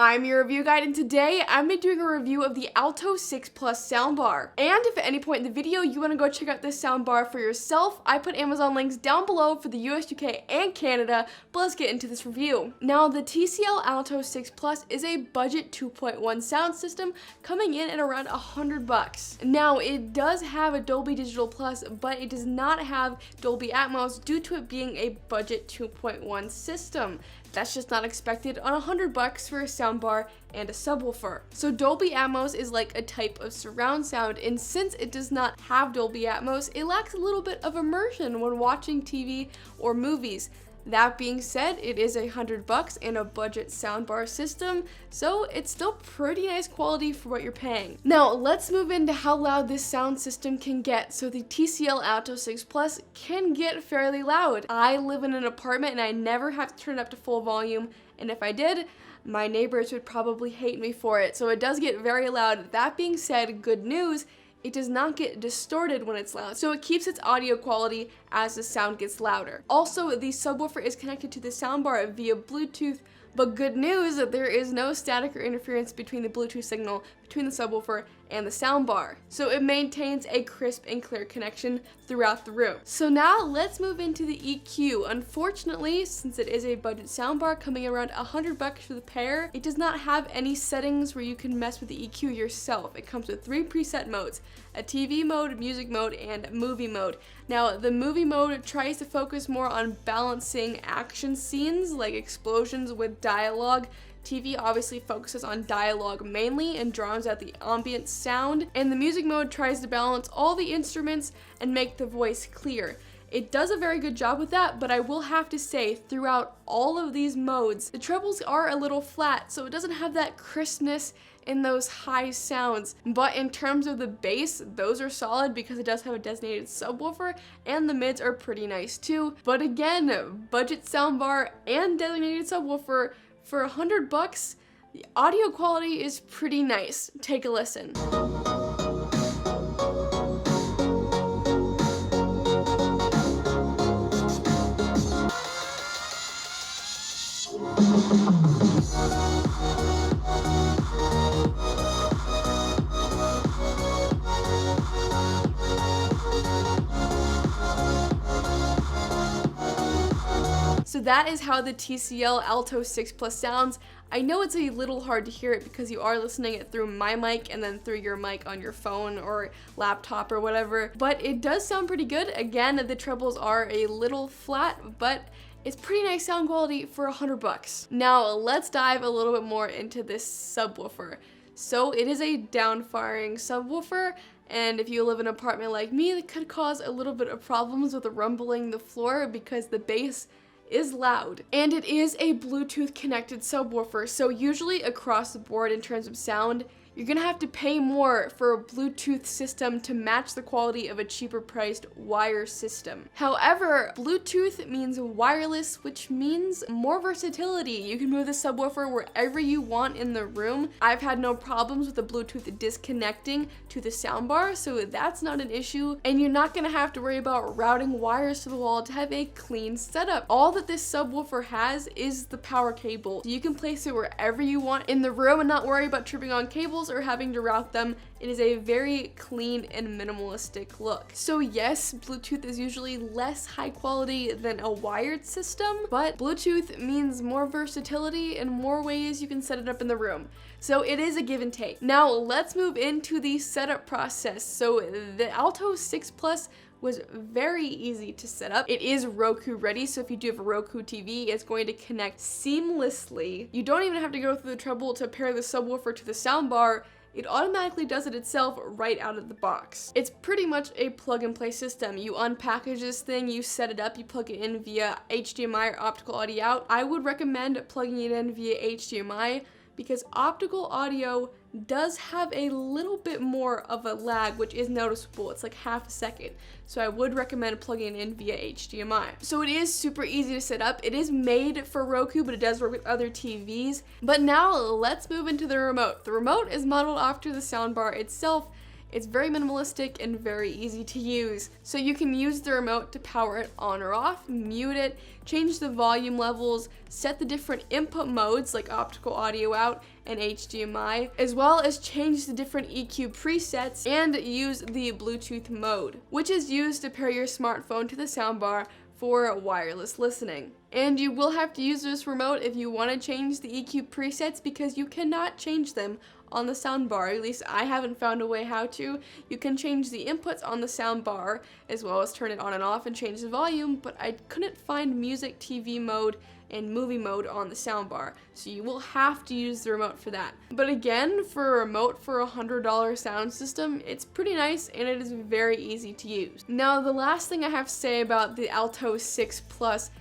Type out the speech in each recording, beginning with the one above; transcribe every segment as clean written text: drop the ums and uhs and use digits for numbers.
I'm your review guide, and today I'm going to be doing a review of the Alto 6 Plus soundbar. And if at any point in the video you want to go check out this soundbar for yourself, I put Amazon links down below for the US, UK, and Canada, but let's get into this review. Now, the TCL Alto 6 Plus is a budget 2.1 sound system coming in at around $100. Now, it does have a Dolby Digital Plus, but it does not have Dolby Atmos due to it being a budget 2.1 system. That's just not expected on $100 for a soundbar and a subwoofer. So Dolby Atmos is like a type of surround sound, and since it does not have Dolby Atmos, it lacks a little bit of immersion when watching TV or movies. That being said, it is $100 and a budget soundbar system, so it's still pretty nice quality for what you're paying. Now, let's move into how loud this sound system can get. So the TCL Alto 6 Plus can get fairly loud. I live in an apartment and I never have to turn it up to full volume, and if I did, my neighbors would probably hate me for it. So it does get very loud. That being said, good news, it does not get distorted when it's loud, so it keeps its audio quality as the sound gets louder. Also, the subwoofer is connected to the soundbar via Bluetooth, but good news that there is no static or interference between the Bluetooth signal between the subwoofer and the soundbar. So it maintains a crisp and clear connection throughout the room. So now let's move into the EQ. Unfortunately, since it is a budget soundbar coming around $100 for the pair, it does not have any settings where you can mess with the EQ yourself. It comes with 3 preset modes: a TV mode, music mode, and movie mode. Now, the movie mode tries to focus more on balancing action scenes like explosions with dialogue. TV obviously focuses on dialogue mainly and drowns out the ambient sound, and the music mode tries to balance all the instruments and make the voice clear. It does a very good job with that, but I will have to say, throughout all of these modes, the trebles are a little flat, so it doesn't have that crispness in those high sounds. But in terms of the bass, those are solid because it does have a designated subwoofer, and the mids are pretty nice too. But again, budget soundbar and designated subwoofer for $100, the audio quality is pretty nice. Take a listen. So that is how the TCL Alto 6 Plus sounds. I know it's a little hard to hear it because you are listening it through my mic and then through your mic on your phone or laptop or whatever, but it does sound pretty good. Again, the trebles are a little flat, but it's pretty nice sound quality for $100. Now let's dive a little bit more into this subwoofer. So it is a downfiring subwoofer, and if you live in an apartment like me, it could cause a little bit of problems with the rumbling the floor because the bass is loud. And it is a Bluetooth connected subwoofer, so usually across the board in terms of sound, you're gonna have to pay more for a Bluetooth system to match the quality of a cheaper priced wire system. However, Bluetooth means wireless, which means more versatility. You can move the subwoofer wherever you want in the room. I've had no problems with the Bluetooth disconnecting to the soundbar, so that's not an issue. And you're not gonna have to worry about routing wires to the wall to have a clean setup. All that this subwoofer has is the power cable. So you can place it wherever you want in the room and not worry about tripping on cables or having to route them. It is a very clean and minimalistic look. So yes, Bluetooth is usually less high quality than a wired system, but Bluetooth means more versatility and more ways you can set it up in the room. So it is a give and take. Now let's move into the setup process. So the Alto 6 Plus was very easy to set up. It is Roku ready, so if you do have a Roku TV, it's going to connect seamlessly. You don't even have to go through the trouble to pair the subwoofer to the soundbar. It automatically does it itself right out of the box. It's pretty much a plug and play system. You unpackage this thing, you set it up, you plug it in via HDMI or optical audio out. I would recommend plugging it in via HDMI because optical audio does have a little bit more of a lag, which is noticeable. It's like half a second. So I would recommend plugging it in via HDMI. So it is super easy to set up. It is made for Roku, but it does work with other TVs. But now let's move into the remote. The remote is modeled after the soundbar itself. It's very minimalistic and very easy to use. So you can use the remote to power it on or off, mute it, change the volume levels, set the different input modes like optical audio out and HDMI, as well as change the different EQ presets and use the Bluetooth mode, which is used to pair your smartphone to the soundbar for wireless listening. And you will have to use this remote if you want to change the EQ presets because you cannot change them on the soundbar. At least I haven't found a way how to. You can change the inputs on the soundbar as well as turn it on and off and change the volume, but I couldn't find music, TV mode, and movie mode on the soundbar, so you will have to use the remote for that. But again, for a remote for a $100 sound system, it's pretty nice and it is very easy to use. Now, the last thing I have to say about the Alto 6 Plus,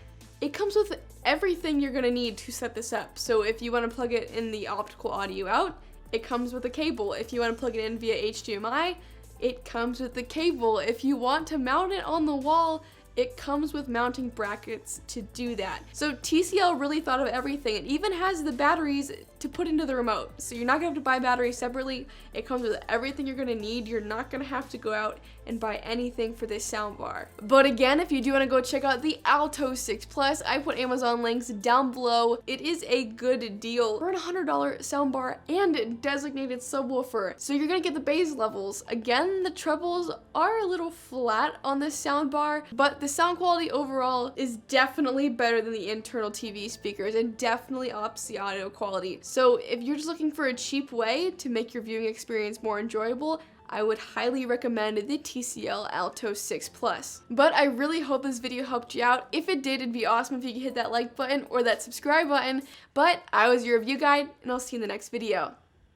it comes with everything you're gonna need to set this up. So if you wanna plug it in the optical audio out, it comes with a cable. If you wanna plug it in via HDMI, it comes with the cable. If you want to mount it on the wall, it comes with mounting brackets to do that. So TCL really thought of everything. It even has the batteries to put into the remote. So you're not gonna have to buy batteries separately. It comes with everything you're gonna need. You're not gonna have to go out and buy anything for this soundbar. But again, if you do wanna go check out the Alto 6 Plus, I put Amazon links down below. It is a good deal for a $100 soundbar and designated subwoofer. So you're gonna get the bass levels. Again, the trebles are a little flat on this soundbar, but the sound quality overall is definitely better than the internal TV speakers and definitely ups the audio quality. So if you're just looking for a cheap way to make your viewing experience more enjoyable, I would highly recommend the TCL Alto 6 Plus. But I really hope this video helped you out. If it did, it'd be awesome if you could hit that like button or that subscribe button. But I was your review guide, and I'll see you in the next video.